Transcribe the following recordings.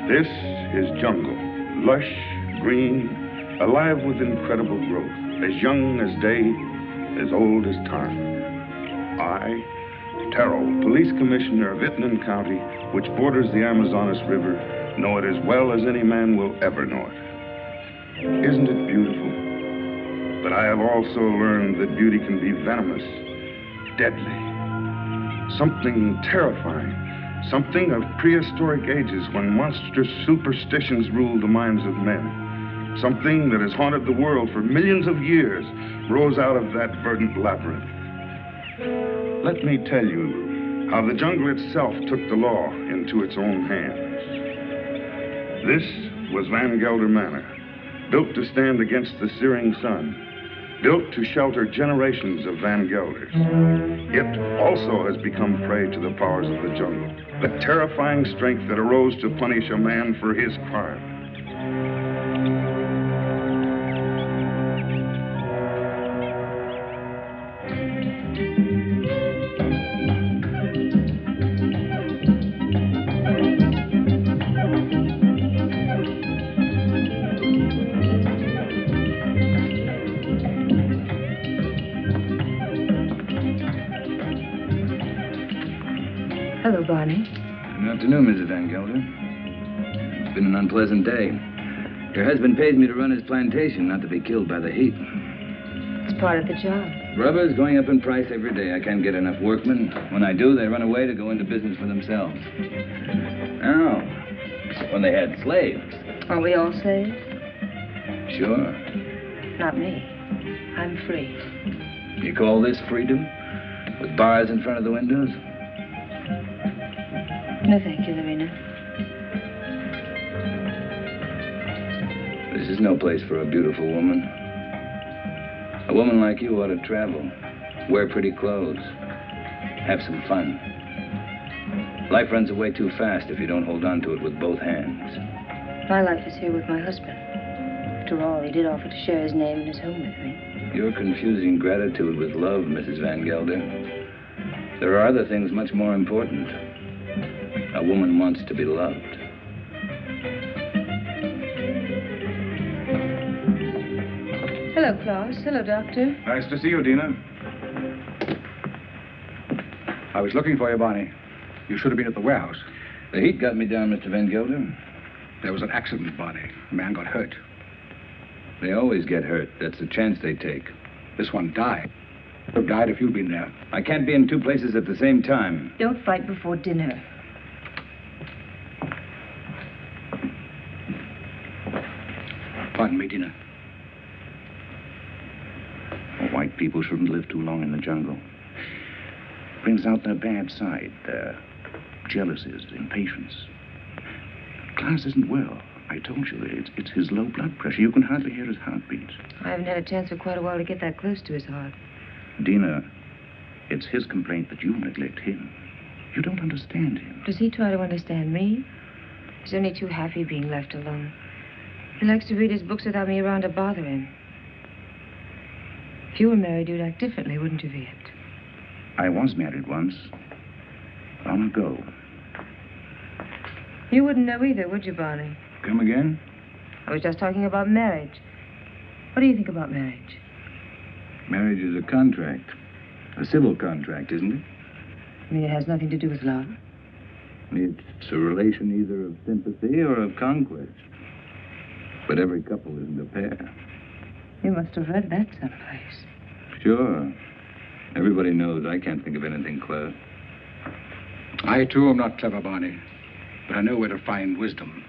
This is jungle, lush, green, alive with incredible growth, as young as day, as old as time. I, Terrell, police commissioner of Itnan County, which borders the Amazonas River, know it as well as any man will ever know it. Isn't it beautiful? But I have also learned that beauty can be venomous, deadly, something terrifying. Something of prehistoric ages when monstrous superstitions ruled the minds of men. Something that has haunted the world for millions of years rose out of that verdant labyrinth. Let me tell you how the jungle itself took the law into its own hands. This was Van Gelder Manor, built to stand against the searing sun, built to shelter generations of Van Gelders. It also has become prey to the powers of the jungle, the terrifying strength that arose to punish a man for his crime. Hello, Barney. Good afternoon, Mrs. Van Gelder. It's been an unpleasant day. Your husband pays me to run his plantation, not to be killed by the heat. It's part of the job. Rubber's going up in price every day. I can't get enough workmen. When I do, they run away to go into business for themselves. Now, when they had slaves. Are we all slaves? Sure. Not me. I'm free. You call this freedom? With bars in front of the windows? No, thank you, Lorena. This is no place for a beautiful woman. A woman like you ought to travel, wear pretty clothes, have some fun. Life runs away too fast if you don't hold on to it with both hands. My life is here with my husband. After all, he did offer to share his name and his home with me. You're confusing gratitude with love, Mrs. Van Gelder. There are other things much more important. A woman wants to be loved. Hello, Klaus. Hello, Doctor. Nice to see you, Dina. I was looking for you, Barney. You should have been at the warehouse. The heat got me down, Mr. Van Gelder. There was an accident, Barney. A man got hurt. They always get hurt. That's the chance they take. This one died. Would have died if you'd been there. I can't be in two places at the same time. Don't fight before dinner. Pardon me, Dina. White people shouldn't live too long in the jungle. Brings out their bad side, their jealousies, impatience. Clarence isn't well. I told you, it's his low blood pressure. You can hardly hear his heartbeat. I haven't had a chance for quite a while to get that close to his heart. Dina, it's his complaint that you neglect him. You don't understand him. Does he try to understand me? He's only too happy being left alone. He likes to read his books without me around to bother him. If you were married, you'd act differently, wouldn't you, Viet? I was married once. Long ago. You wouldn't know either, would you, Barney? Come again? I was just talking about marriage. What do you think about marriage? Marriage is a contract. A civil contract, isn't it? I mean, it has nothing to do with love. It's a relation either of sympathy or of conquest. But every couple isn't a pair. You must have read that someplace. Sure. Everybody knows I can't think of anything clever. I, too, am not clever, Barney. But I know where to find wisdom.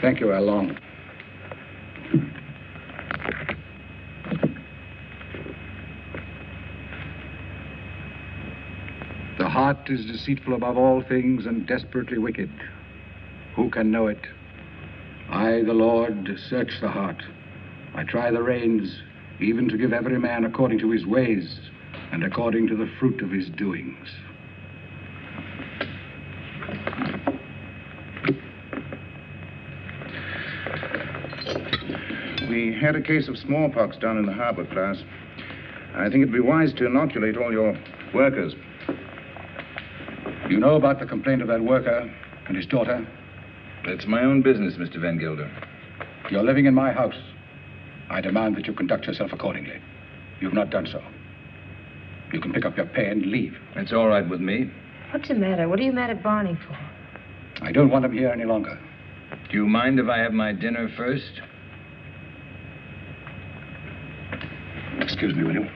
Thank you, Along. The heart is deceitful above all things and desperately wicked. Who can know it? I, the Lord, search the heart. I try the reins, even to give every man according to his ways and according to the fruit of his doings. We had a case of smallpox down in the harbor, class. I think it'd be wise to inoculate all your workers. You know about the complaint of that worker and his daughter? That's my own business, Mr. Van Gelder. You're living in my house. I demand that you conduct yourself accordingly. You've not done so. You can pick up your pay and leave. It's all right with me. What's the matter? What are you mad at Barney for? I don't want him here any longer. Do you mind if I have my dinner first? Excuse me, will you?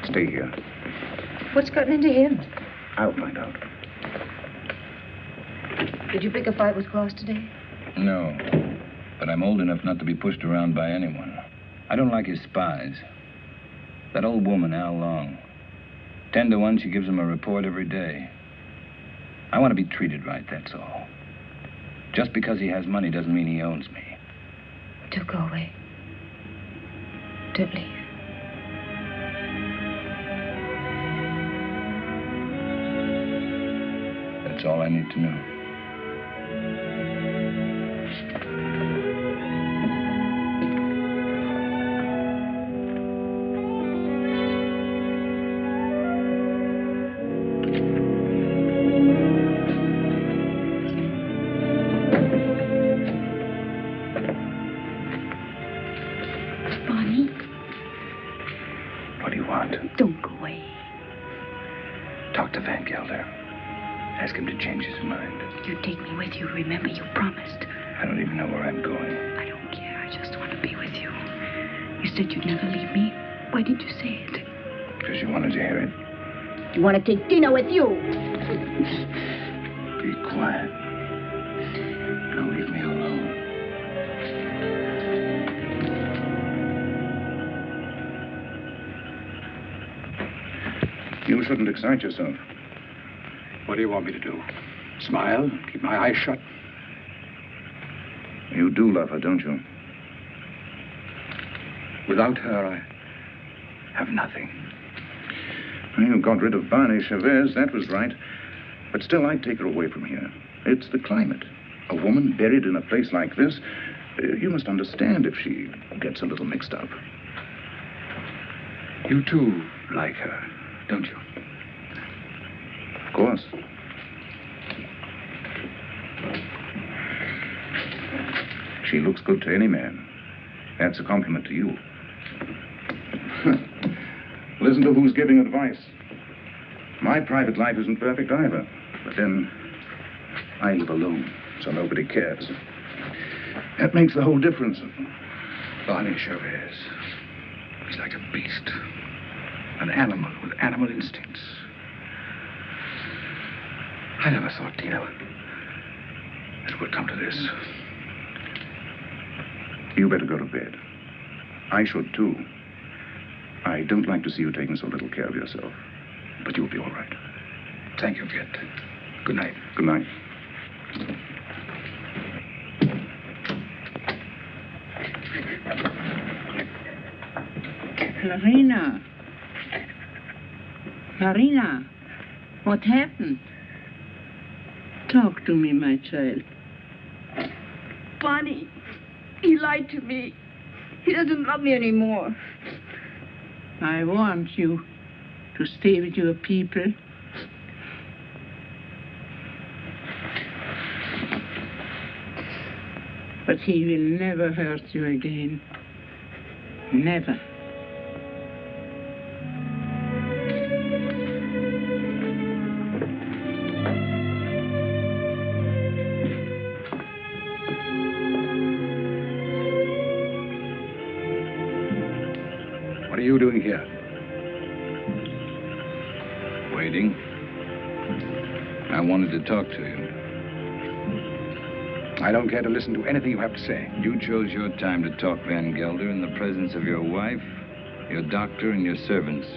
Stay here. What's gotten into him? I'll find out. Did you pick a fight with Claus today? No. But I'm old enough not to be pushed around by anyone. I don't like his spies. That old woman, Al Long. 10 to 1, she gives him a report every day. I want to be treated right, that's all. Just because he has money doesn't mean he owns me. Don't go away. Don't leave. That's all I need to know. Ask him to change his mind. You take me with you. Remember, you promised. I don't even know where I'm going. I don't care. I just want to be with you. You said you'd never leave me. Why did you say it? Because you wanted to hear it. You want to take dinner with you. Be quiet. Now leave me alone. You shouldn't excite yourself. What do you want me to do? Smile? Keep my eyes shut? You do love her, don't you? Without her, I have nothing. You got rid of Barney Chavez, that was right. But still, I'd take her away from here. It's the climate. A woman buried in a place like this, you must understand if she gets a little mixed up. You too like her, don't you? Of course. She looks good to any man. That's a compliment to you. Listen to who's giving advice. My private life isn't perfect either. But then, I live alone, so nobody cares. That makes the whole difference. Barney Chavez. He's like a beast. An animal with animal instincts. I never thought, Tino, it would come to this. You better go to bed. I should, too. I don't like to see you taking so little care of yourself. But you'll be all right. Thank you, Kit. Good night. Good night. Larina. Larina, what happened? Talk to me, my child. Barney, he lied to me. He doesn't love me anymore. I want you to stay with your people. But he will never hurt you again. Never. What are you doing here? Waiting. I wanted to talk to you. I don't care to listen to anything you have to say. You chose your time to talk, Van Gelder, in the presence of your wife, your doctor, and your servants.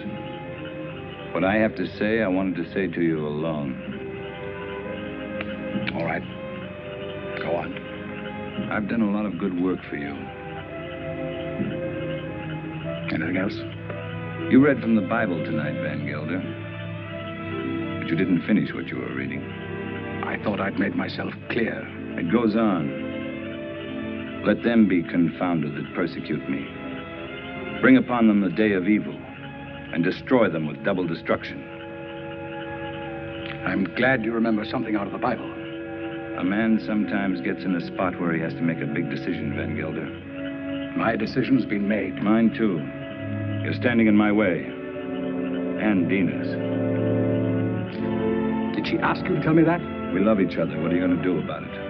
What I have to say, I wanted to say to you alone. All right. Go on. I've done a lot of good work for you. Anything else? You read from the Bible tonight, Van Gelder. But you didn't finish what you were reading. I thought I'd made myself clear. It goes on. Let them be confounded that persecute me. Bring upon them the day of evil, and destroy them with double destruction. I'm glad you remember something out of the Bible. A man sometimes gets in a spot where he has to make a big decision, Van Gelder. My decision's been made. Mine, too. You're standing in my way. And Dina's. Did she ask you to tell me that? We love each other. What are you going to do about it?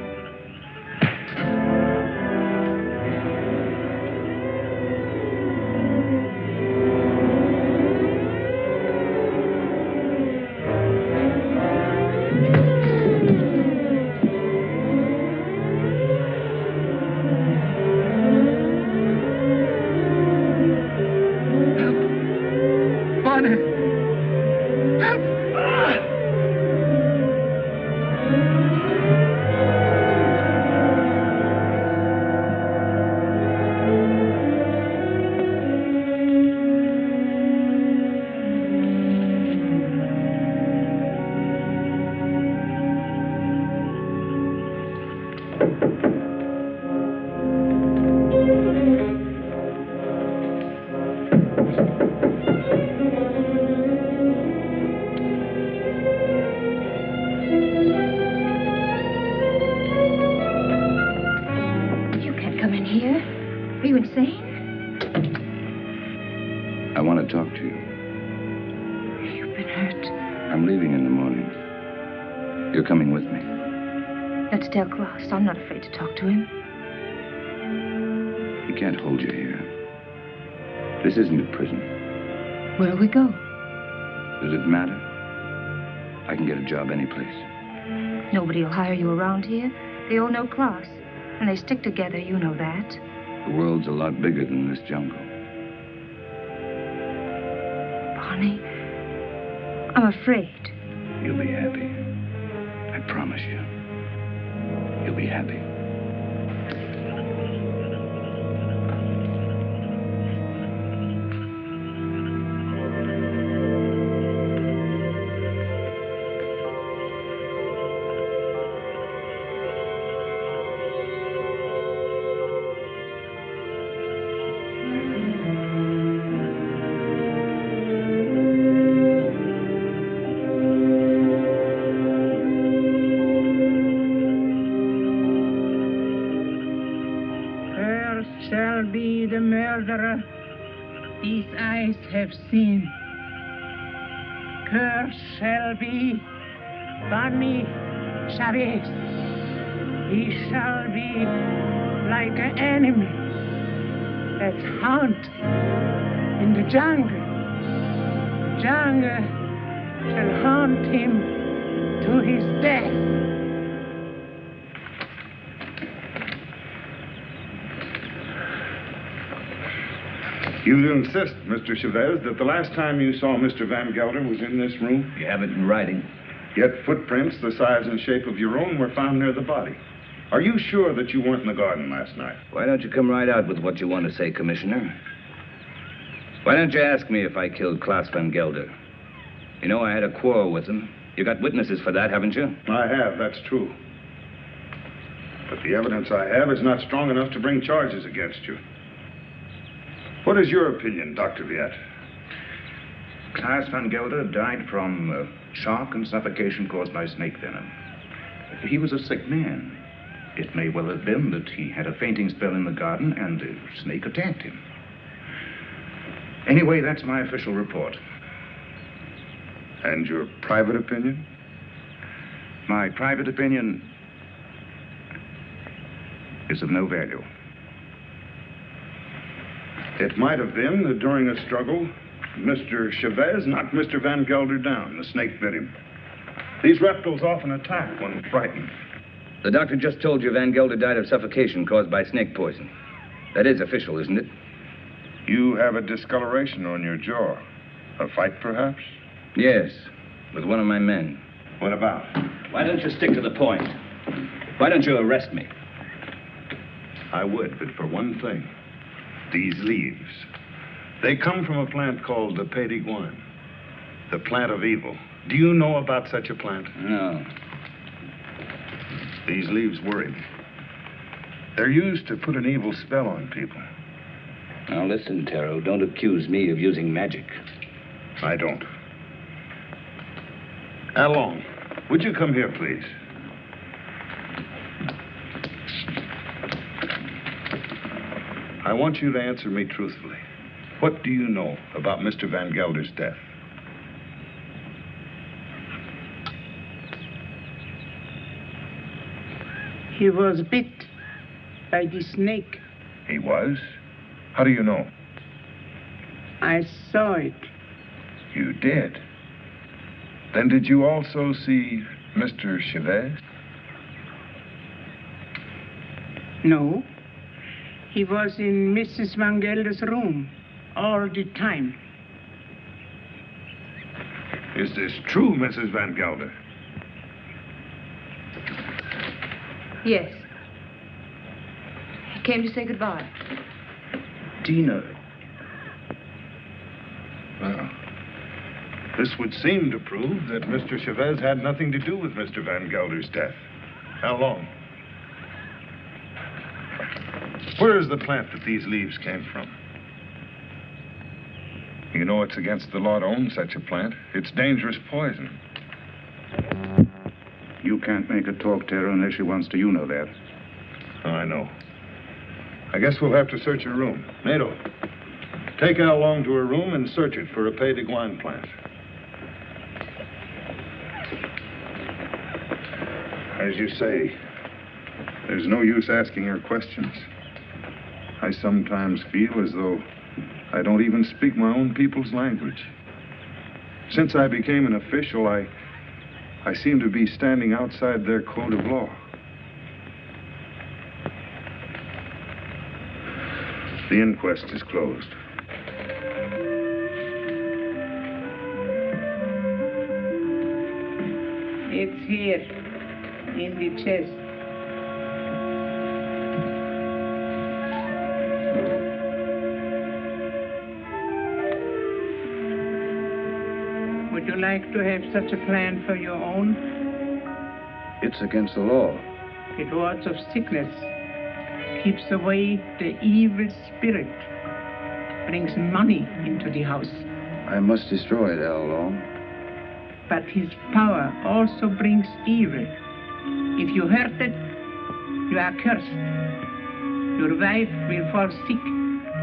I'm not afraid to talk to him. He can't hold you here. This isn't a prison. Where'll we go? Does it matter? I can get a job anyplace. Nobody will hire you around here. They owe no class. And they stick together, you know that. The world's a lot bigger than this jungle. Barney, I'm afraid. You'll be happy. I promise you. You'll be happy. These eyes have seen. Cursed shall be Barney Chavez. He shall be like an enemy that's haunt in the jungle. Jungle shall haunt him to his death. You insist, Mr. Chavez, that the last time you saw Mr. Van Gelder was in this room? You have it in writing. Yet footprints the size and shape of your own were found near the body. Are you sure that you weren't in the garden last night? Why don't you come right out with what you want to say, Commissioner? Why don't you ask me if I killed Klaus Van Gelder? You know I had a quarrel with him. You got witnesses for that, haven't you? I have, that's true. But the evidence I have is not strong enough to bring charges against you. What is your opinion, Dr. Viet? Klaus Van Gelder died from shock and suffocation caused by snake venom. He was a sick man. It may well have been that he had a fainting spell in the garden and the snake attacked him. Anyway, that's my official report. And your private opinion? My private opinion is of no value. It might have been that during a struggle, Mr. Chavez knocked Mr. Van Gelder down. The snake bit him. These reptiles often attack when frightened. The doctor just told you Van Gelder died of suffocation caused by snake poison. That is official, isn't it? You have a discoloration on your jaw. A fight, perhaps? Yes, with one of my men. What about? Why don't you stick to the point? Why don't you arrest me? I would, but for one thing. These leaves. They come from a plant called the Payton, the plant of evil. Do you know about such a plant? No. These leaves worry me. They're used to put an evil spell on people. Now listen, Taro, don't accuse me of using magic. I don't. Along, would you come here, please? I want you to answer me truthfully. What do you know about Mr. Van Gelder's death? He was bit by the snake. He was? How do you know? I saw it. You did? Then did you also see Mr. Chavez? No. He was in Mrs. Van Gelder's room all the time. Is this true, Mrs. Van Gelder? Yes. He came to say goodbye. Tina. Well, this would seem to prove that Mr. Chavez had nothing to do with Mr. Van Gelder's death. How long? Where is the plant that these leaves came from? You know it's against the law to own such a plant. It's dangerous poison. You can't make her talk, Tara, unless she wants to. You know that. Oh, I know. I guess we'll have to search her room. Nato, take Al along to her room and search it for a Pays de Guine plant. As you say, there's no use asking her questions. I sometimes feel as though I don't even speak my own people's language. Since I became an official, I seem to be standing outside their code of law. The inquest is closed. It's here, in the chest. Would you like to have such a plan for your own? It's against the law. It wards off sickness, keeps away the evil spirit, brings money into the house. I must destroy it, Al Long. But his power also brings evil. If you hurt it, you are cursed. Your wife will fall sick.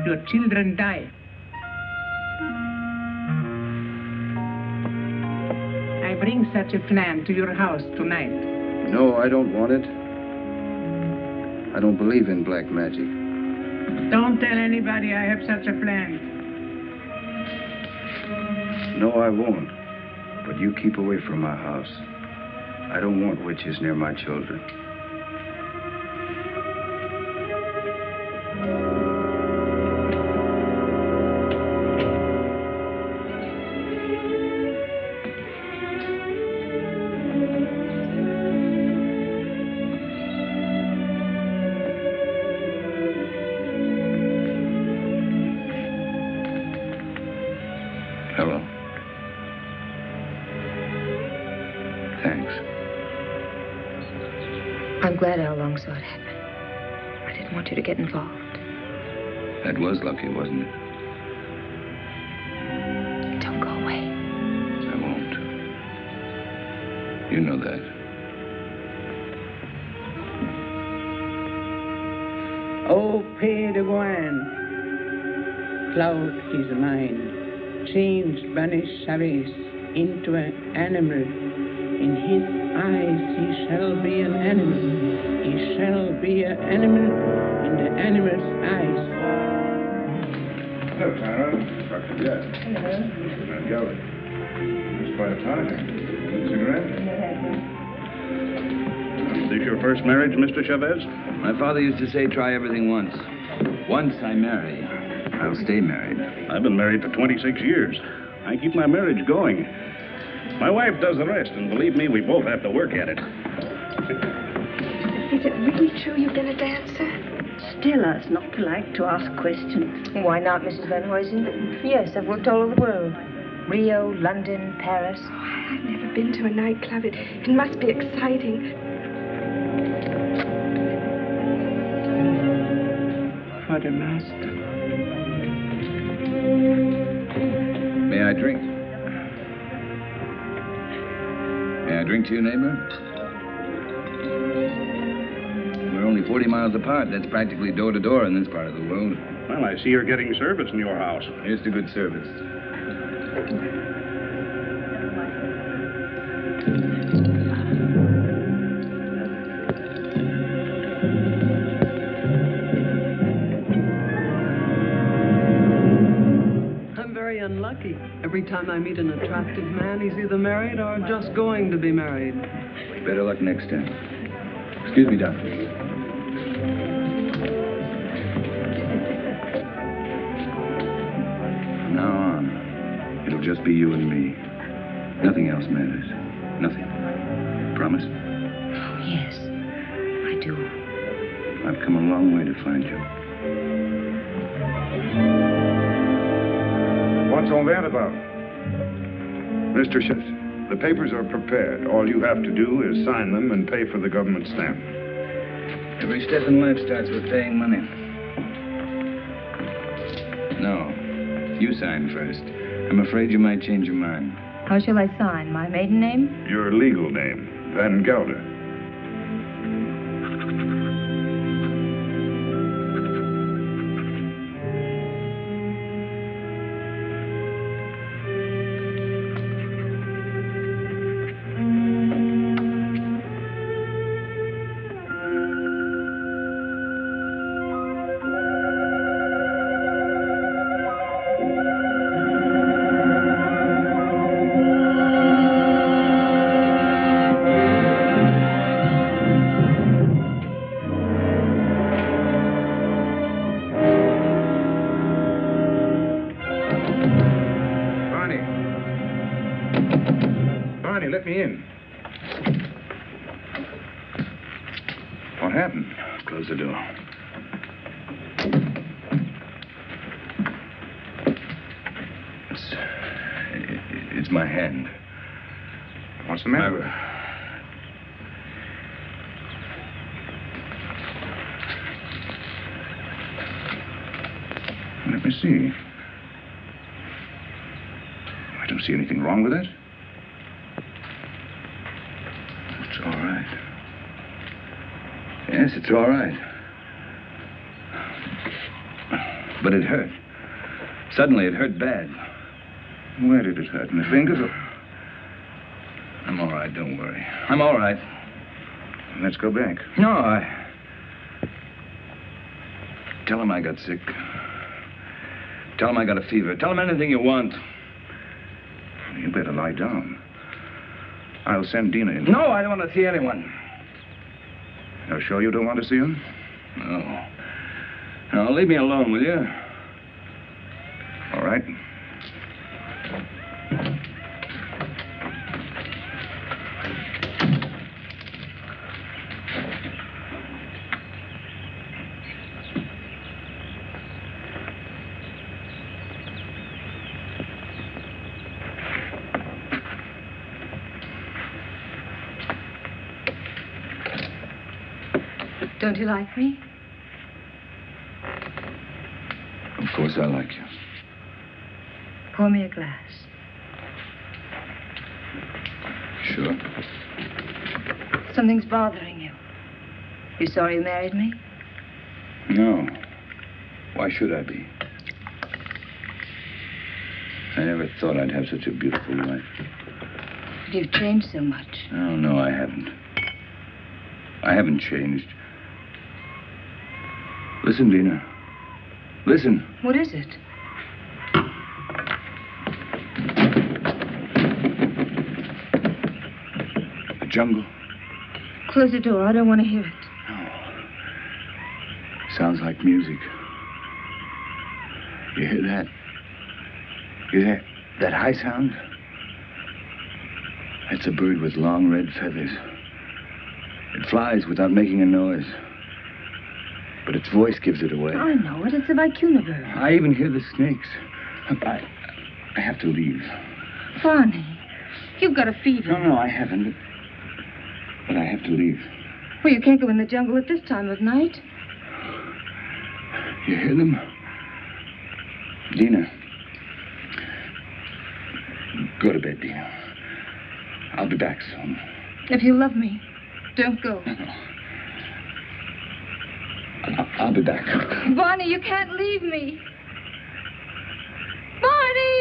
Your children die. I bring such a plan to your house tonight. No, I don't want it. I don't believe in black magic. Don't tell anybody I have such a plan. No, I won't. But you keep away from my house. I don't want witches near my children. Hello. Thanks. I'm glad Al Long saw it happen. I didn't want you to get involved. That was lucky, wasn't it? Don't go away. I won't. You know that. Oh, Pays de Guine, cloud his mind, change banish Chavez into an animal. In his eyes he shall be an animal. He shall be an animal in the animal's eyes. Hello, Tara. Dr. Jett. Hello. Mr. Van Gelder. It's quite a time. Cigarette? Is this your first marriage, Mr. Chavez? My father used to say, try everything once. Once I marry, I'll stay married. I've been married for 26 years. I keep my marriage going. My wife does the rest, and believe me, we both have to work at it. Is it really true you've been a dancer? tell us not to like to ask questions. Why not, Mrs. Van Huysen? Yes, I've worked all over the world. Rio, London, Paris. Oh, I've never been to a nightclub. It must be exciting. For the master. May I drink? May I drink to you, neighbor? We're only 40 miles apart. That's practically door to door in this part of the world. Well, I see you're getting service in your house. Here's to good service. I'm very unlucky. Every time I meet an attractive man, he's either married or just going to be married. Better luck next time. Excuse me, Doctor. From now on, it'll just be you and me. Nothing else matters. Nothing. Promise? Oh, yes, I do. I've come a long way to find you. What's all that about? Mr. Schiff, the papers are prepared. All you have to do is sign them and pay for the government stamp. Every step in life starts with paying money. No, you sign first. I'm afraid you might change your mind. How shall I sign? My maiden name? Your legal name, Van Gelder. Let me in. What happened? Close the door. It's my hand. What's the matter? Let me see. I don't see anything wrong with it. It's all right. Yes, it's all right. But it hurt. Suddenly, it hurt bad. Where did it hurt? In the fingers? I'm all right, don't worry. I'm all right. Let's go back. No, Tell him I got sick. Tell him I got a fever. Tell him anything you want. You better lie down. I'll send Dina in. No, I don't want to see anyone. You're sure you don't want to see him? No. No, leave me alone, will you? All right. Don't you like me? Of course I like you. Pour me a glass. Sure. Something's bothering you. You sorry you married me? No. Why should I be? I never thought I'd have such a beautiful life. But you've changed so much. Oh, no, I haven't. I haven't changed. Listen, Dina. Listen. What is it? The jungle. Close the door. I don't want to hear it. No. Sounds like music. You hear that? You hear that high sound? That's a bird with long red feathers. It flies without making a noise. But its voice gives it away. I know it. It's the vicuna bird. I even hear the snakes. I have to leave. Barney, you've got a fever. No, I haven't. But I have to leave. Well, you can't go in the jungle at this time of night. You hear them? Dina. Go to bed, Dina. I'll be back soon. If you love me, don't go. I'll be back. Barney, you can't leave me. Barney!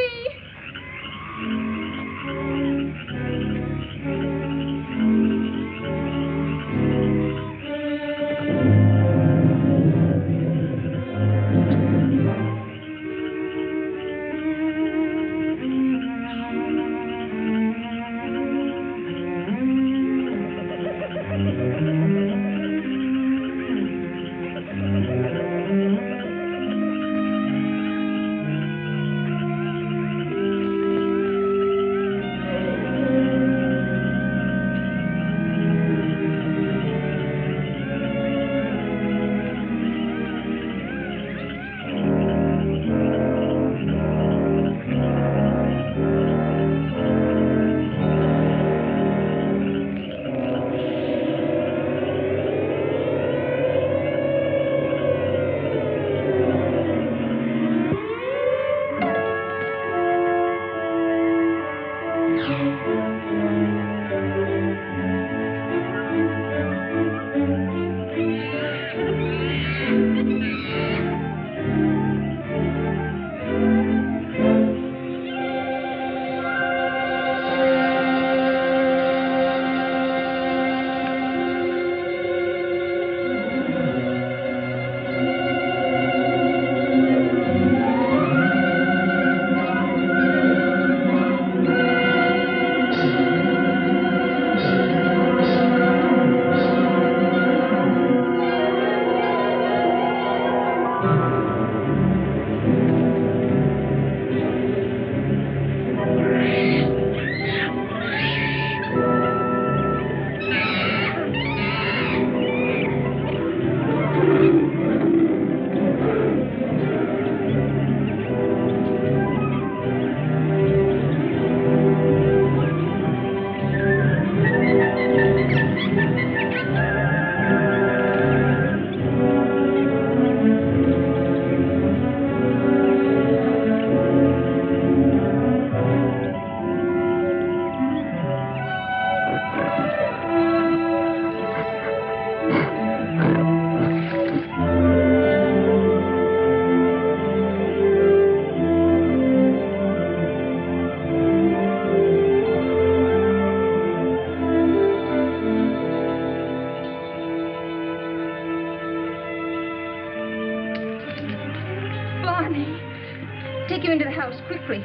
Take him into the house, quickly.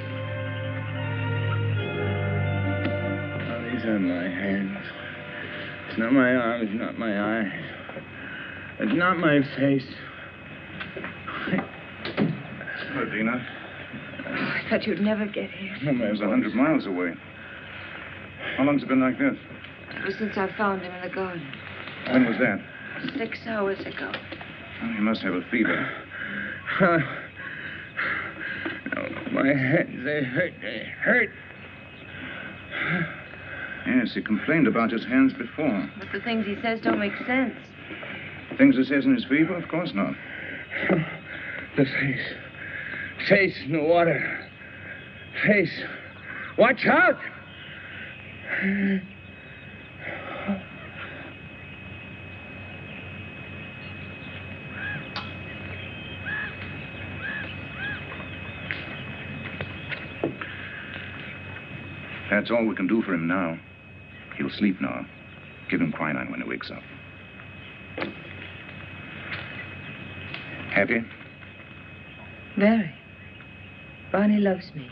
Oh, these are my hands. It's not my arms, not my eyes. It's not my face. Hello, Dina. Oh, I thought you'd never get here. It was 100 miles away. How long's it been like this? Ever since I found him in the garden. When was that? 6 hours ago. Oh, he must have a fever. No, my hands, they hurt. They hurt. Yes, he complained about his hands before. But the things he says don't make sense. Things he says in his fever? Of course not. The face. Face in the water. Face. Watch out! That's all we can do for him now. He'll sleep now. Give him quinine when he wakes up. Happy? Very. Barney loves me.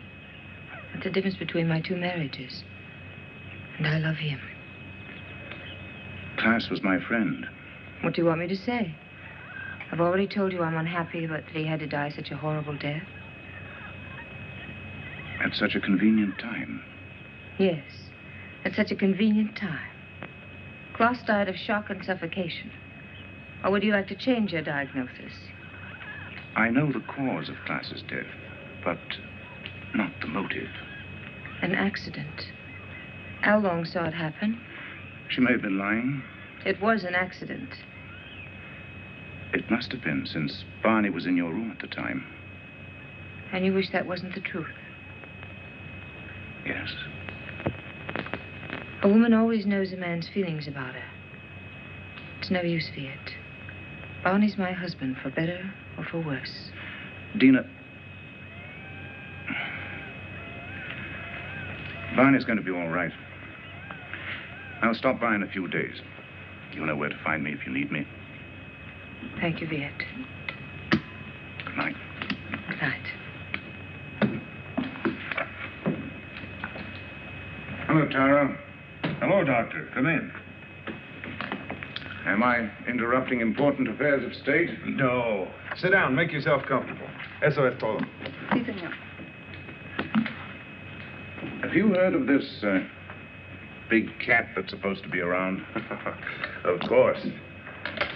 That's the difference between my 2 marriages. And I love him. Class was my friend. What do you want me to say? I've already told you I'm unhappy about that he had to die such a horrible death. At such a convenient time. Yes, at such a convenient time. Klaus died of shock and suffocation. Or would you like to change your diagnosis? I know the cause of Klaas's death, but not the motive. An accident. How long saw it happen? She may have been lying. It was an accident. It must have been, since Barney was in your room at the time. And you wish that wasn't the truth? Yes. A woman always knows a man's feelings about her. It's no use, Viet. Barney's my husband, for better or for worse. Dina. Barney's going to be all right. I'll stop by in a few days. You'll know where to find me if you need me. Thank you, Viet. Good night. Good night. Hello, Tara. Hello, Doctor. Come in. Am I interrupting important affairs of state? No. Sit down. Make yourself comfortable. Eso es todo. Sí, señor. Have you heard of this big cat that's supposed to be around? Of course.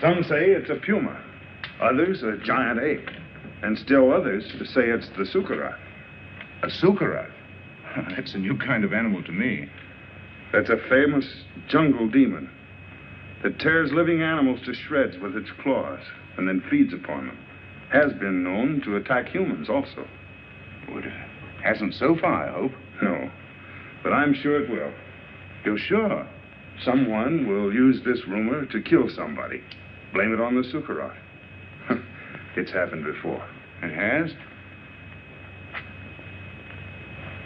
Some say it's a puma. Others, a giant ape. And still others say it's the sukarat. A sukarat? That's a new kind of animal to me. That's a famous jungle demon that tears living animals to shreds with its claws and then feeds upon them. Has been known to attack humans also. Well, it hasn't so far, I hope. No, but I'm sure it will. You're sure? Someone will use this rumor to kill somebody. Blame it on the sukarat. It's happened before. It has?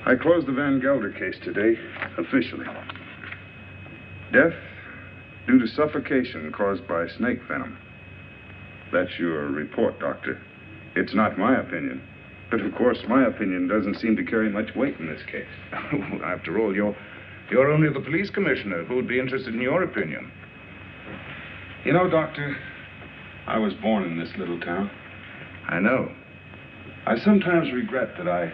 I closed the Van Gelder case today, officially. Death due to suffocation caused by snake venom. That's your report, Doctor. It's not my opinion. But of course, my opinion doesn't seem to carry much weight in this case. After all, you're only the police commissioner. Who would be interested in your opinion? You know, Doctor, I was born in this little town. I know. I sometimes regret that I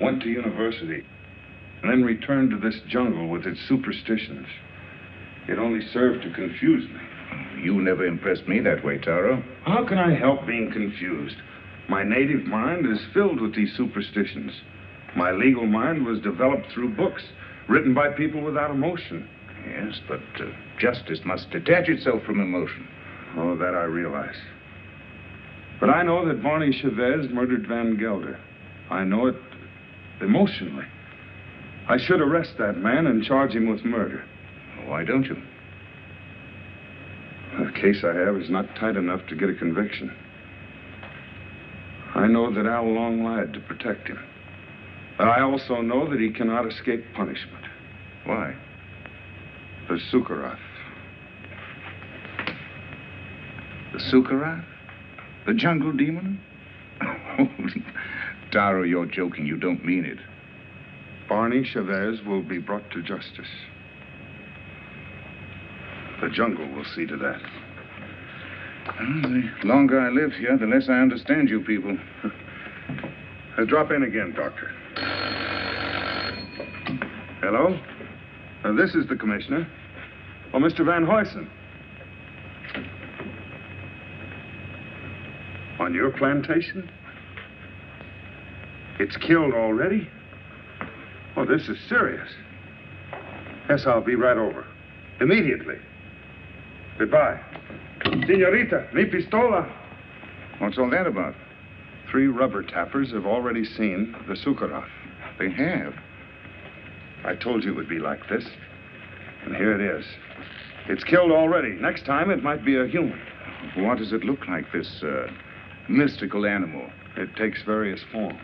went to university and then returned to this jungle with its superstitions. It only served to confuse me. You never impressed me that way, Taro. How can I help being confused? My native mind is filled with these superstitions. My legal mind was developed through books written by people without emotion. Yes, but justice must detach itself from emotion. Oh, that I realize. But I know that Barney Chavez murdered Van Gelder. I know it emotionally. I should arrest that man and charge him with murder. Why don't you? The case I have is not tight enough to get a conviction. I know that Al Long lied to protect him. But I also know that he cannot escape punishment. Why? The Sukarat. The Sukarat? The jungle demon? Taro, you're joking. You don't mean it. Barney Chavez will be brought to justice. The jungle will see to that. Well, the longer I live here, the less I understand you people. Drop in again, Doctor. Hello? This is the commissioner. Oh, Mr. Van Huysen. On your plantation? It's killed already? Oh, this is serious. Yes, I'll be right over. Immediately. Goodbye. Senorita, mi pistola. What's all that about? 3 rubber tappers have already seen the Sukarat. They have. I told you it would be like this. And here it is. It's killed already. Next time, it might be a human. What does it look like, this mystical animal? It takes various forms.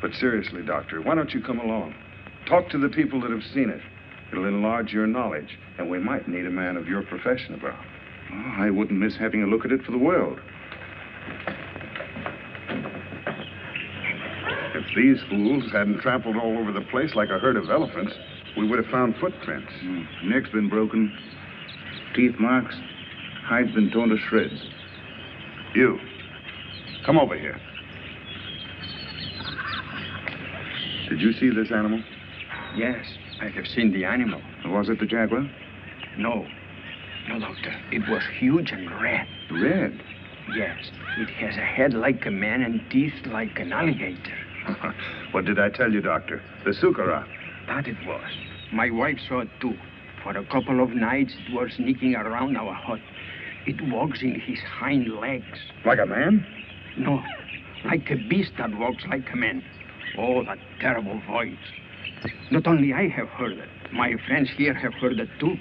But seriously, Doctor, why don't you come along? Talk to the people that have seen it. It'll enlarge your knowledge, and we might need a man of your profession about. Oh, I wouldn't miss having a look at it for the world. If these fools hadn't trampled all over the place like a herd of elephants, we would have found footprints. Neck's been broken, teeth marks, hide's been torn to shreds. You, come over here. Did you see this animal? Yes, I have seen the animal. Was it the jaguar? No, No, doctor. It was huge and red. Red? Yes. It has a head like a man and teeth like an alligator. What did I tell you, Doctor? The Sukara. That it was. My wife saw it too. For a couple of nights, it was sneaking around our hut. It walks in his hind legs. Like a man? No, like a beast that walks like a man. Oh, that terrible voice. Not only I have heard it, my friends here have heard it too.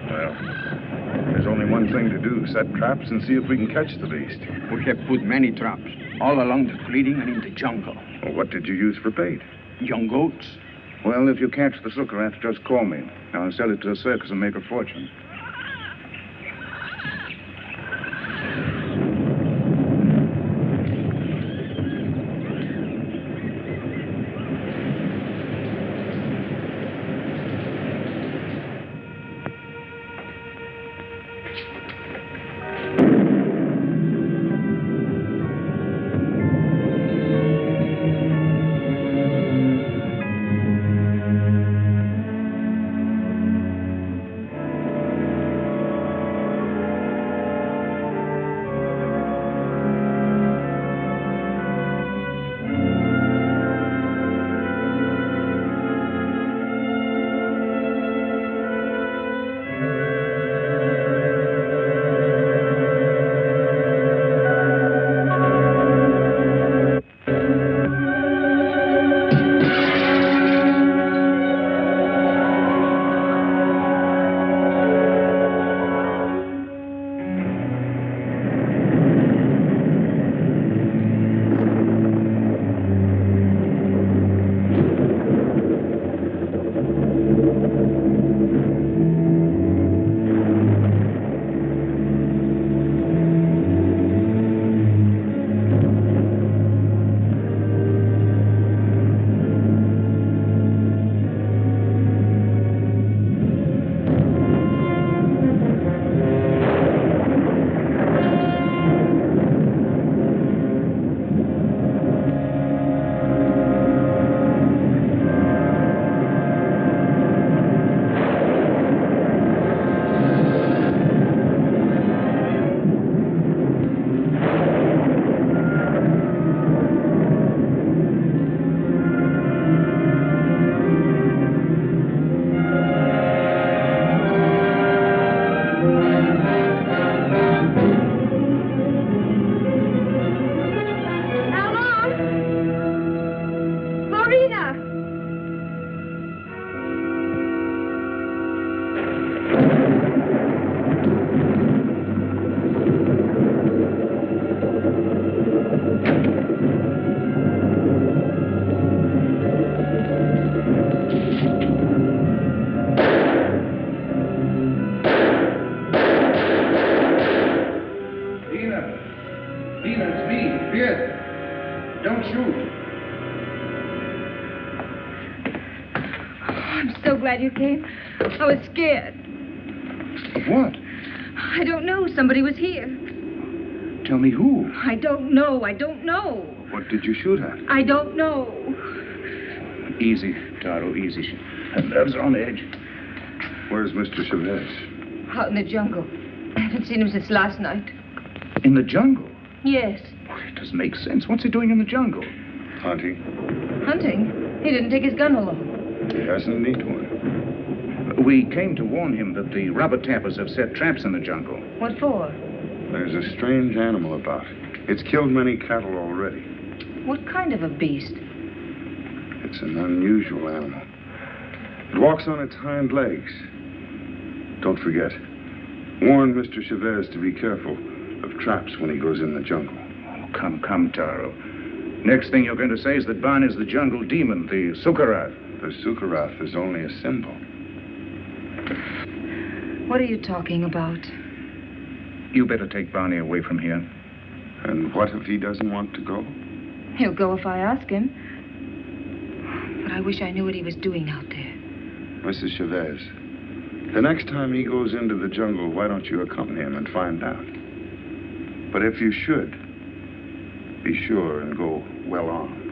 Well, there's only one thing to do. Set traps and see if we can catch the beast. We have put many traps, all along the clearing and in the jungle. Well, what did you use for bait? Young goats. Well, if you catch the Sukarat, just call me. I'll sell it to a circus and make a fortune. Glad you came. I was scared. What? I don't know. Somebody was here. Tell me who? I don't know. I don't know. What did you shoot at? I don't know. Easy, Taro, easy. Nerves are on edge. Where's Mr. Chavez? Out in the jungle. I haven't seen him since last night. In the jungle? Yes. Well, it doesn't make sense. What's he doing in the jungle? Hunting. Hunting? He didn't take his gun along. He hasn't need one. We came to warn him that the rubber tappers have set traps in the jungle. What for? There's a strange animal about. It's killed many cattle already. What kind of a beast? It's an unusual animal. It walks on its hind legs. Don't forget. Warn Mr. Chavez to be careful of traps when he goes in the jungle. Oh, come, Taro. Next thing you're going to say is that Barn is the jungle demon, the Sukarath. The Sukarath is only a symbol. What are you talking about? You better take Barney away from here. And what if he doesn't want to go? He'll go if I ask him. But I wish I knew what he was doing out there. Mrs. Chavez, the next time he goes into the jungle, why don't you accompany him and find out? But if you should, be sure and go well armed.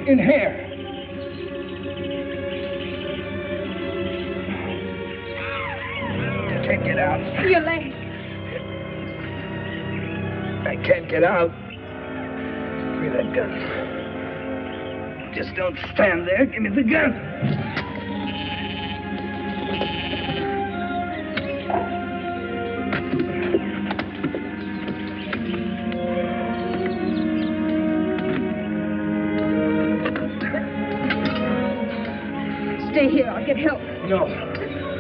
In here. I can't get out. Your leg. I can't get out. Give me that gun. Just don't stand there. Give me the gun. Stay here. I'll get help. No.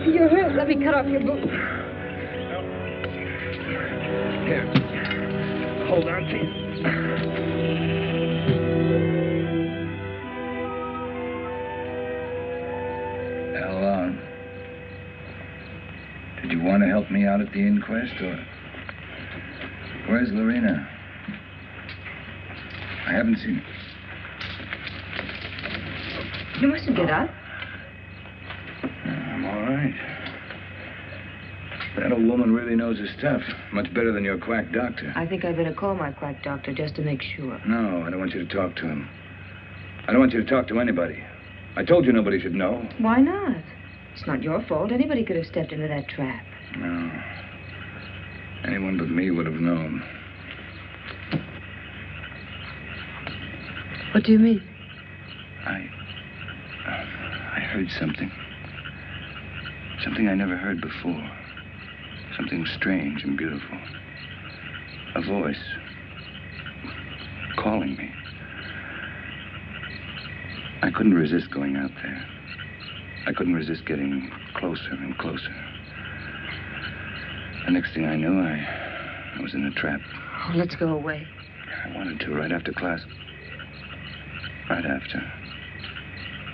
You're hurt. Let me cut off your boot. Here. Hold on to you. Well, did you want to help me out at the inquest, or... Where's Lorena? I haven't seen her. You mustn't get up. I'm all right. That old woman really knows her stuff. Much better than your quack doctor. I think I better call my quack doctor just to make sure. No, I don't want you to talk to him. I don't want you to talk to anybody. I told you nobody should know. Why not? It's not your fault. Anybody could have stepped into that trap. No. Anyone but me would have known. What do you mean? I heard something. Something I never heard before. Something strange and beautiful. A voice calling me. I couldn't resist going out there. I couldn't resist getting closer and closer. The next thing I knew, I was in a trap. Oh, let's go away. I wanted to right after class. Right after.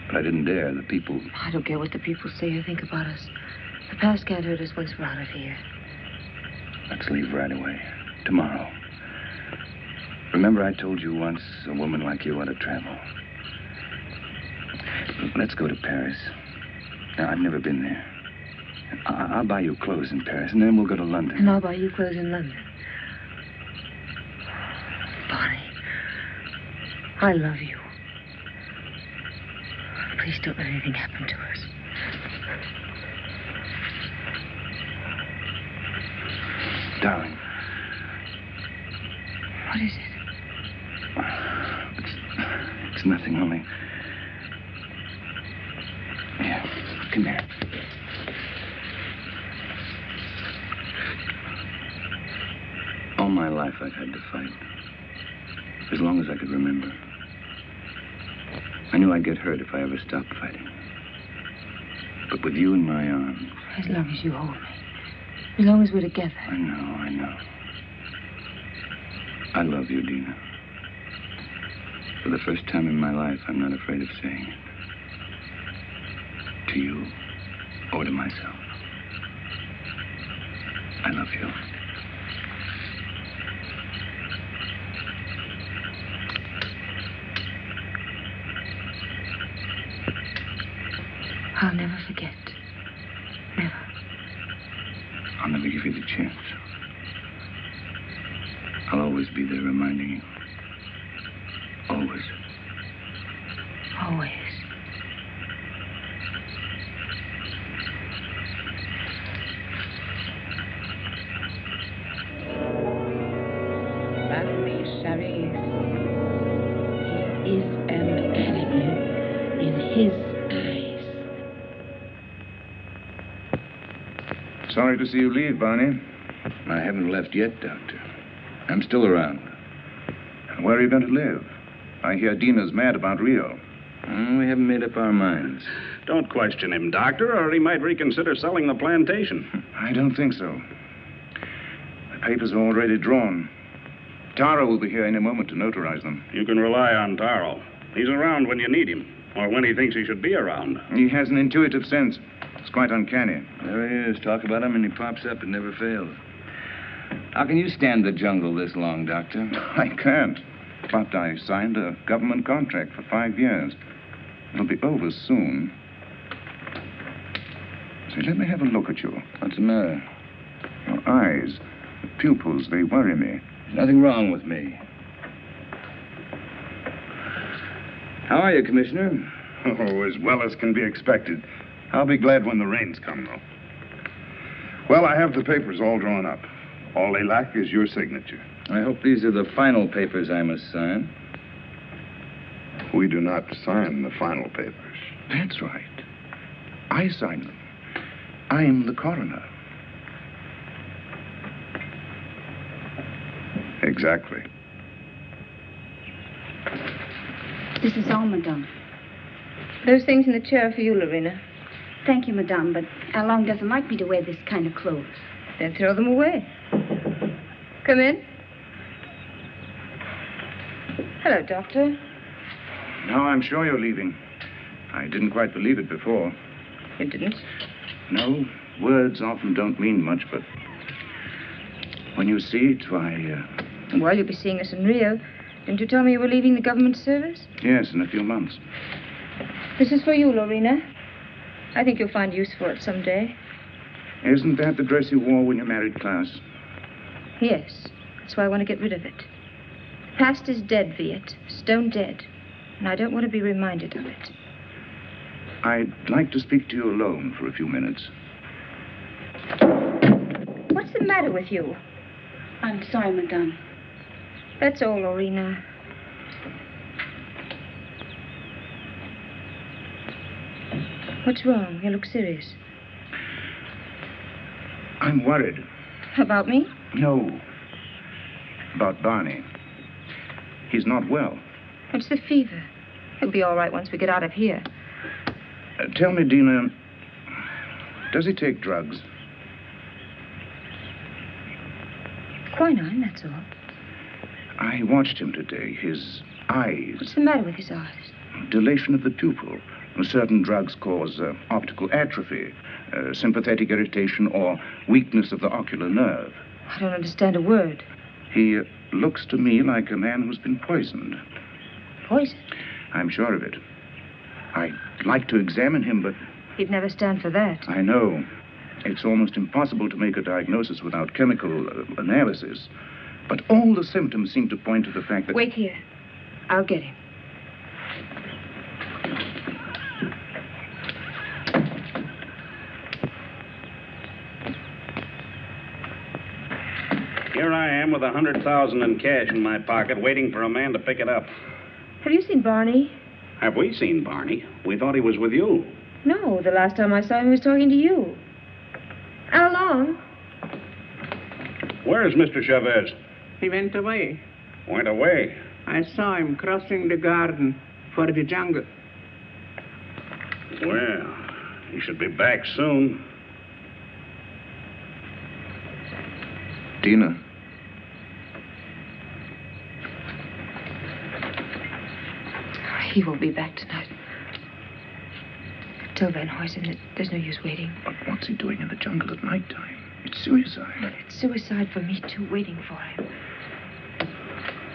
But I didn't dare. The people... I don't care what the people say or think about us. The past can't hurt us once we're out of here. Let's leave right away. Tomorrow. Remember I told you once a woman like you ought to travel. Let's go to Paris. Now, I've never been there. I'll buy you clothes in Paris, and then we'll go to London. And I'll buy you clothes in London. Bonnie, I love you. Please don't let anything happen to us. Darling. What is it? It's nothing, only... Here, come here. All my life I've had to fight. As long as I could remember. I knew I'd get hurt if I ever stopped fighting. But with you in my arms... As long as you hold me. As long as we're together. I know. I love you, Dina. For the first time in my life, I'm not afraid of saying it. To you, or to myself. I love you. I'll never forget. Never. I'll never give you the chance. I'll always be there reminding you. Always. Always. Marries, Chavez. He is an animal in his eyes. Sorry to see you leave, Barney. I haven't left yet, Doctor. I'm still around. Where are you going to live? I hear Dina's mad about Rio. We haven't made up our minds. Don't question him, Doctor, or he might reconsider selling the plantation. I don't think so. The papers are already drawn. Taro will be here any moment to notarize them. You can rely on Taro. He's around when you need him, or when he thinks he should be around. He has an intuitive sense. It's quite uncanny. There he is. Talk about him and he pops up. It never fails. How can you stand the jungle this long, Doctor? I can't. But I signed a government contract for 5 years. It'll be over soon. Say, let me have a look at you. What's the matter? Your eyes, the pupils, they worry me. There's nothing wrong with me. How are you, Commissioner? Oh, as well as can be expected. I'll be glad when the rains come, though. Well, I have the papers all drawn up. All they lack is your signature. I hope these are the final papers I must sign. We do not sign the final papers. That's right. I sign them. I'm the coroner. Exactly. This is all, madame. Those things in the chair are for you, Lorena. Thank you, madame, but Along doesn't like me to wear this kind of clothes. Then throw them away. Come in. Hello, Doctor. Now I'm sure you're leaving. I didn't quite believe it before. You didn't? No, words often don't mean much, but when you see it, why, Well, you'll be seeing us in Rio. Didn't you tell me you were leaving the government service? Yes, in a few months. This is for you, Lorena. I think you'll find use for it someday. Isn't that the dress you wore when you married Klaus? Yes. That's why I want to get rid of it. The past is dead, Viet. Stone dead. And I don't want to be reminded of it. I'd like to speak to you alone for a few minutes. What's the matter with you? I'm sorry, madame. That's all, Lorena. What's wrong? You look serious. I'm worried. About me? No. About Barney. He's not well. It's the fever. He'll be all right once we get out of here. Tell me, Dina, does he take drugs? Quinine, that's all. I watched him today. His eyes. What's the matter with his eyes? Dilation of the pupil. Certain drugs cause optical atrophy, sympathetic irritation, or weakness of the ocular nerve. I don't understand a word. He looks to me like a man who's been poisoned. Poisoned? I'm sure of it. I'd like to examine him, but... He'd never stand for that. I know. It's almost impossible to make a diagnosis without chemical analysis. But all the symptoms seem to point to the fact that... Wait here. I'll get him. Here I am with $100,000 in cash in my pocket, waiting for a man to pick it up. Have you seen Barney? Have we seen Barney? We thought he was with you. No, the last time I saw him, he was talking to you. How long? Where is Mr. Chavez? He went away. Went away? I saw him crossing the garden for the jungle. Well, he should be back soon. Dina. He won't be back tonight. Tell Van Huysen that there's no use waiting. But what's he doing in the jungle at nighttime? It's suicide. It's suicide for me, too, waiting for him.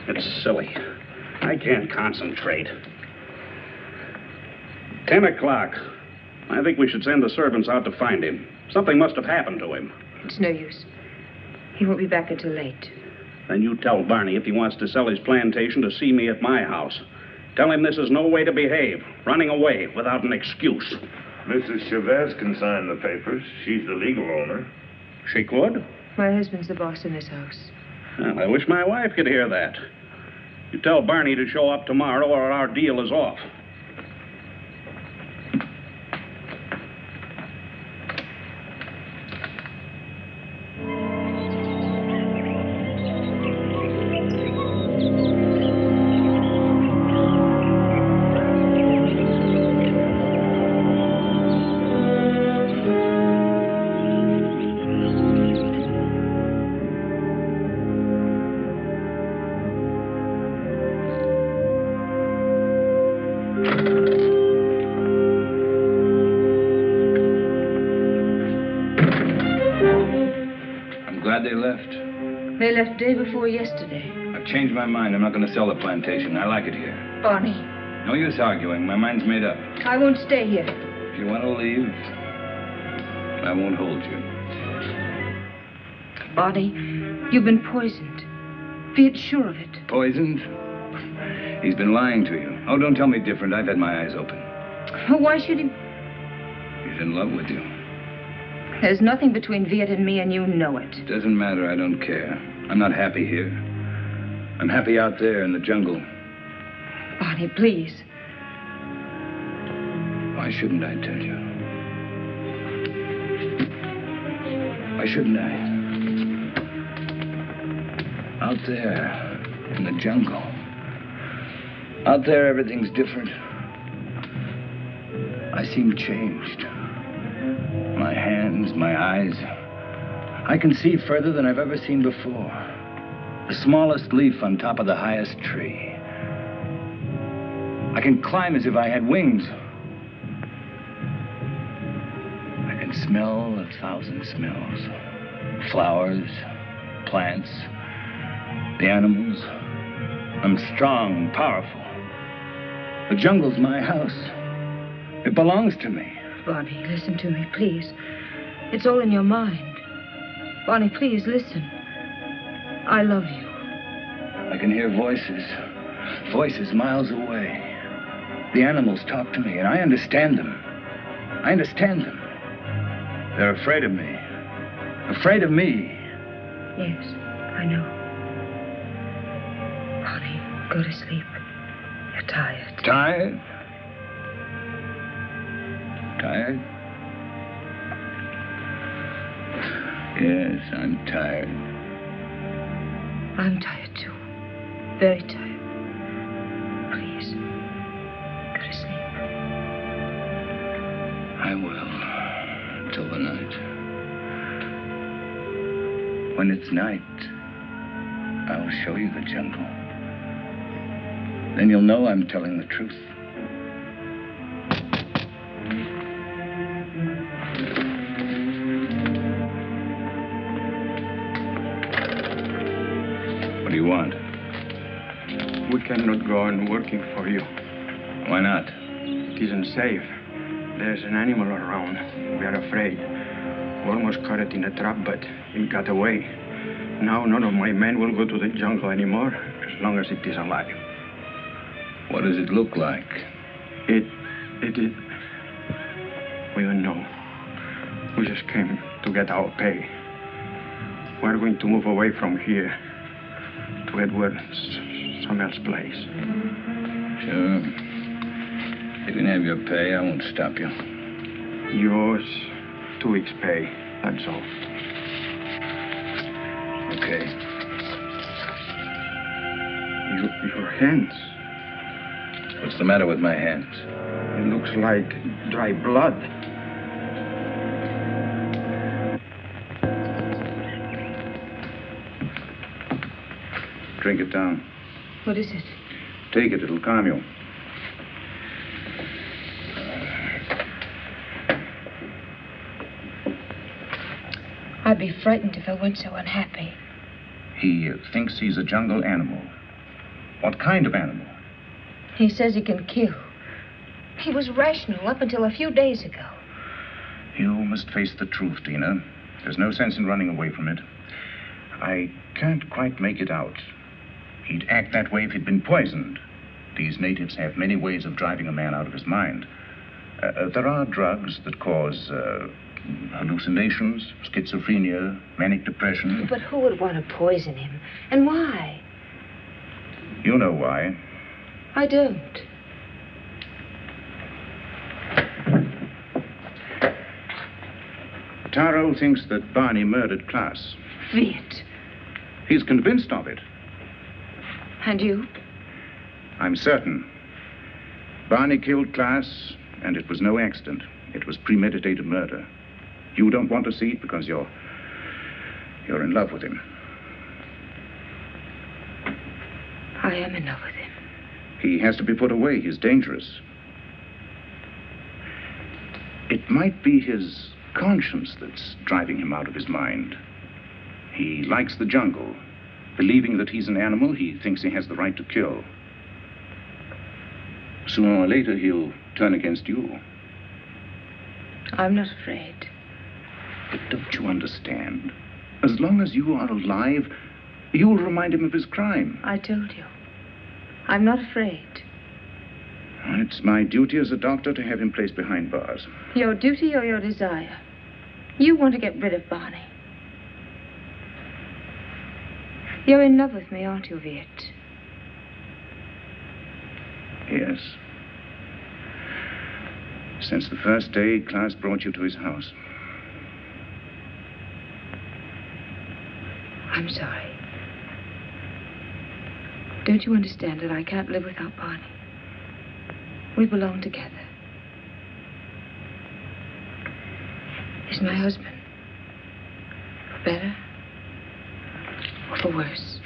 It's silly. I can't concentrate. 10 o'clock. I think we should send the servants out to find him. Something must have happened to him. It's no use. He won't be back until late. Then you tell Barney if he wants to sell his plantation to see me at my house. Tell him this is no way to behave, running away without an excuse. Mrs. Chavez can sign the papers. She's the legal owner. She could? My husband's the boss in this house. Well, I wish my wife could hear that. You tell Barney to show up tomorrow or our deal is off. They left. They left day before yesterday. I've changed my mind. I'm not going to sell the plantation. I like it here. Barney. No use arguing. My mind's made up. I won't stay here. If you want to leave, I won't hold you. Barney, you've been poisoned. Be sure of it. Poisoned? He's been lying to you. Oh, don't tell me different. I've had my eyes open. Why should he? He's in love with you. There's nothing between Viet and me, and you know it. Doesn't matter. I don't care. I'm not happy here. I'm happy out there in the jungle. Bonnie, please. Why shouldn't I tell you? Why shouldn't I? Out there in the jungle. Out there, everything's different. I seem changed. My hands, my eyes. I can see further than I've ever seen before. The smallest leaf on top of the highest tree. I can climb as if I had wings. I can smell 1,000 smells. Flowers, plants, the animals. I'm strong, powerful. The jungle's my house. It belongs to me. Bonnie, listen to me, please. It's all in your mind. Bonnie, please, listen. I love you. I can hear voices. Voices miles away. The animals talk to me, and I understand them. I understand them. They're afraid of me. Afraid of me. Yes, I know. Bonnie, go to sleep. You're tired. Tired? Tired? Yes, I'm tired. I'm tired, too. Very tired. Please, go to sleep. I will. Till the night. When it's night, I'll show you the jungle. Then you'll know I'm telling the truth. What do you want? We cannot go on working for you. Why not? It isn't safe. There's an animal around. We are afraid. We almost caught it in a trap, but it got away. Now none of my men will go to the jungle anymore, as long as it is alive. What does it look like? It is... We don't know. We just came to get our pay. We're going to move away from here to Edward, some else place. Sure. You can have your pay. I won't stop you. Yours, 2 weeks' pay. That's all. Okay. Your hands. What's the matter with my hands? It looks like dry blood. Drink it down. What is it? Take it. It'll calm you. I'd be frightened if I weren't so unhappy. He thinks he's a jungle animal. What kind of animal? He says he can kill. He was rational up until a few days ago. You must face the truth, Tina. There's no sense in running away from it. I can't quite make it out. He'd act that way if he'd been poisoned. These natives have many ways of driving a man out of his mind. There are drugs that cause hallucinations, schizophrenia, manic depression. But who would want to poison him? And why? You know why. I don't. Taro thinks that Barney murdered Klaas. Viet. He's convinced of it. And you? I'm certain. Barney killed Klaas, and it was no accident. It was premeditated murder. You don't want to see it because you're in love with him. I am in love with him. He has to be put away. He's dangerous. It might be his conscience that's driving him out of his mind. He likes the jungle. Believing that he's an animal, he thinks he has the right to kill. Sooner or later, he'll turn against you. I'm not afraid. But don't you understand? As long as you are alive, you'll remind him of his crime. I told you. I'm not afraid. It's my duty as a doctor to have him placed behind bars. Your duty or your desire? You want to get rid of Barney. You're in love with me, aren't you, Viet? Yes. Since the first day Klaus brought you to his house. I'm sorry. Don't you understand that I can't live without Barney? We belong together. He's my husband. For better or for worse.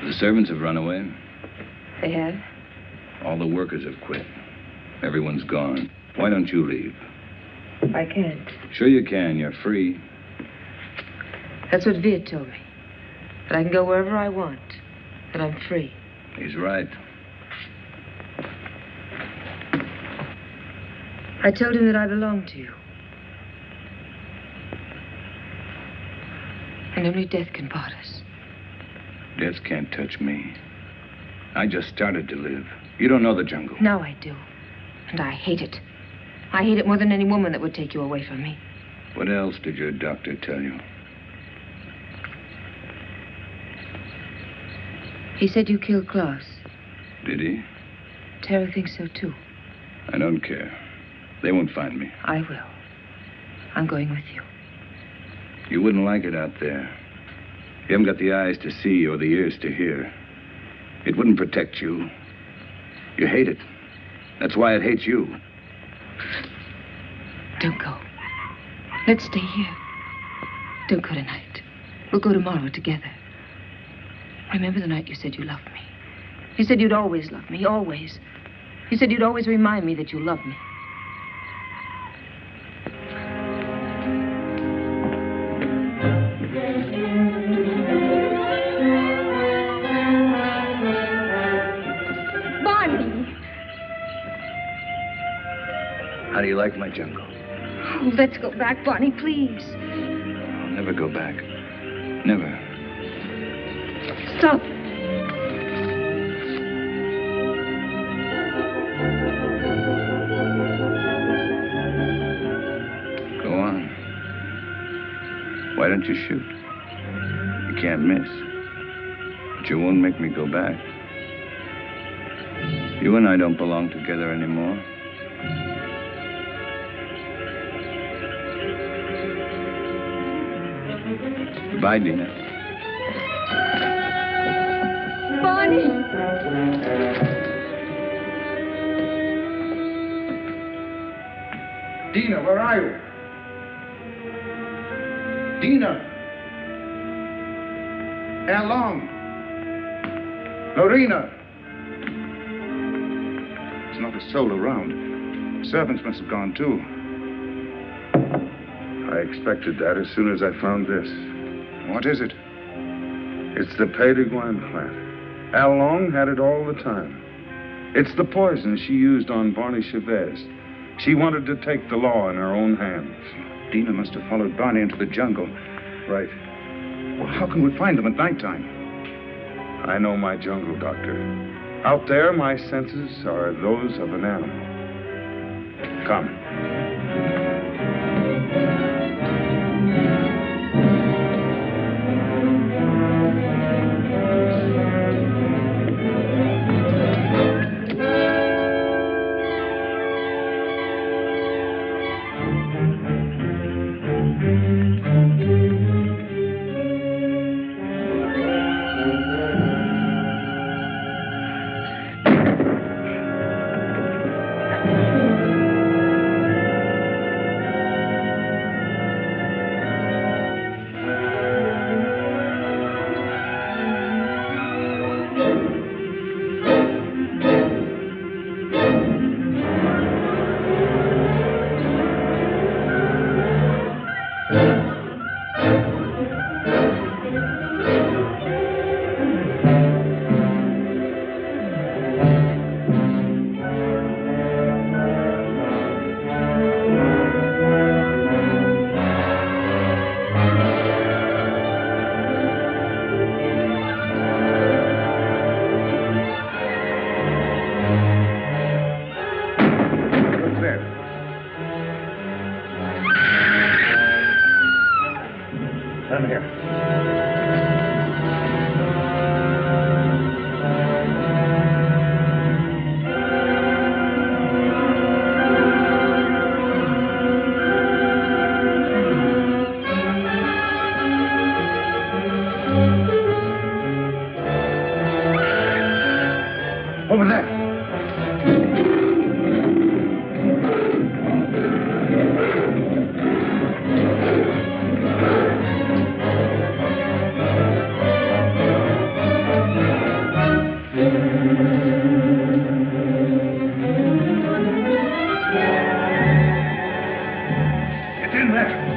The servants have run away. They have? All the workers have quit. Everyone's gone. Why don't you leave? I can't. Sure you can. You're free. That's what Viet told me. That I can go wherever I want. That I'm free. He's right. I told him that I belong to you. And only death can part us. Death can't touch me. I just started to live. You don't know the jungle. Now I do. And I hate it. I hate it more than any woman that would take you away from me. What else did your doctor tell you? He said you killed Klaus. Did he? Tara thinks so, too. I don't care. They won't find me. I will. I'm going with you. You wouldn't like it out there. You haven't got the eyes to see or the ears to hear. It wouldn't protect you. You hate it. That's why it hates you. Don't go. Let's stay here. Don't go tonight. We'll go tomorrow together. Remember the night you said you loved me? You said you'd always love me, always. You said you'd always remind me that you loved me. How do you like my jungle? Oh, let's go back, Barney, please. I'll never go back. Never. Stop. Go on. Why don't you shoot? You can't miss. But you won't make me go back. You and I don't belong together anymore. Goodbye, Dina. Barney! Dina, where are you? Dina! How long? Lorena! There's not a soul around. Servants must have gone, too. I expected that as soon as I found this. What is it? It's the Payton plant. Al Long had it all the time. It's the poison she used on Barney Chavez. She wanted to take the law in her own hands. Dina must have followed Barney into the jungle. Right. Well, how can we find them at nighttime? I know my jungle, Doctor. Out there, my senses are those of an animal. Come. him here. Over there. Get in there.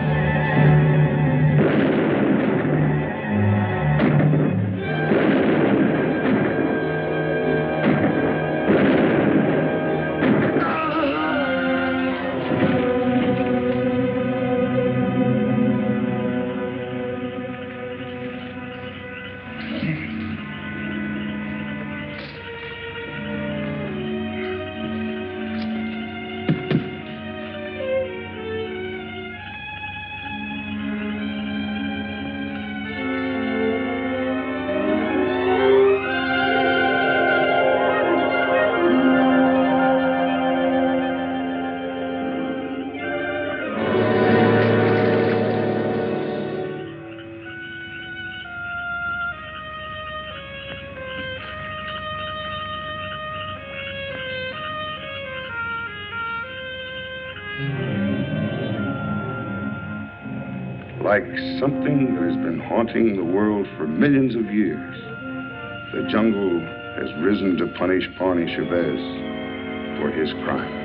Like something that has been haunting the world for millions of years, the jungle has risen to punish Pawnee Chavez for his crime.